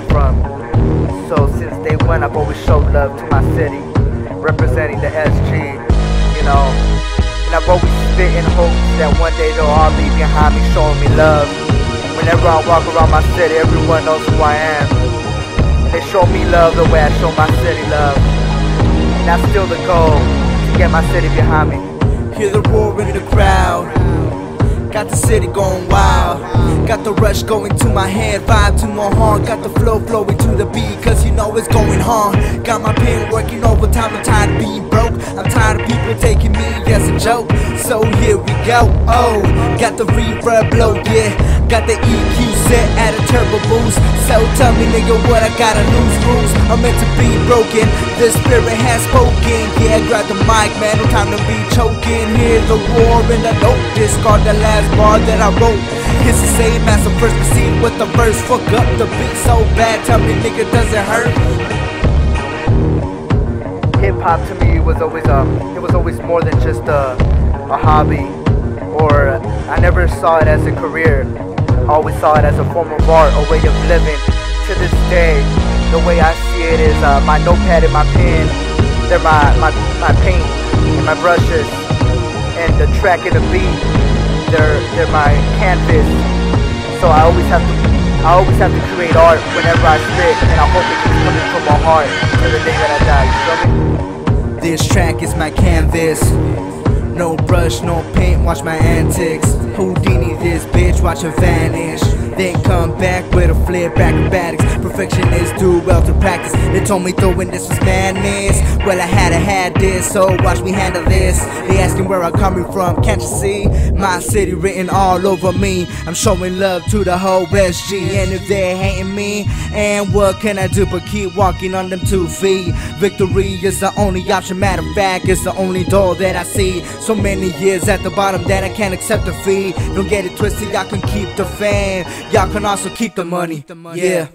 from. So since day one I've always showed love to my city, representing the SG, you know. And I've always spit in hopes that one day they'll all be behind me showing me love. Whenever I walk around my city, everyone knows who I am. And they show me love the way I show my city love. And that's still the goal, to get my city behind me. Hear the roar in the crowd, got the city going wild. Got the rush going to my head, vibe to my heart. Got the flow flowing to the beat, cause you know it's going hard. Got my pen working overtime, I'm tired of being broke. I'm tired of people taking me as a joke. So here we go, oh, got the reverb blow, yeah. Got the EQ set at a turbo boost. So tell me nigga what I gotta lose rules. I'm meant to be broken, the spirit has spoken. Yeah, grab the mic man, no time to be choking. Hear the roar in the note, discard the last bar that I wrote. It's the same as the first proceed with the verse. Fuck up the beat so bad, tell me nigga does it hurt? Hip hop to me was always more than just a hobby, or I never saw it as a career. I always saw it as a form of art, a way of living. To this day, the way I see it is my notepad and my pen, they're my paint and my brushes, and the track and the beat, they're my canvas. So I always have to create art whenever I spit, and I hope it keeps coming from my heart to the day that I die. You feel me? This track is my canvas. No brush, no paint, watch my antics. Houdini this bitch, watch her vanish. Then come back with a flip acrobatics. Perfectionists do well to practice. They told me throwing this was madness. Well, I had this, so watch me handle this. They asking where I'm coming from, can't you see? My city written all over me. I'm showing love to the whole SG. And if they're hating me, and what can I do but keep walking on them 2 feet? Victory is the only option, matter of fact, it's the only door that I see. So many years at the bottom that I can't accept defeat. Don't get it twisted, y'all can keep the fame, y'all can also keep the money. Yeah.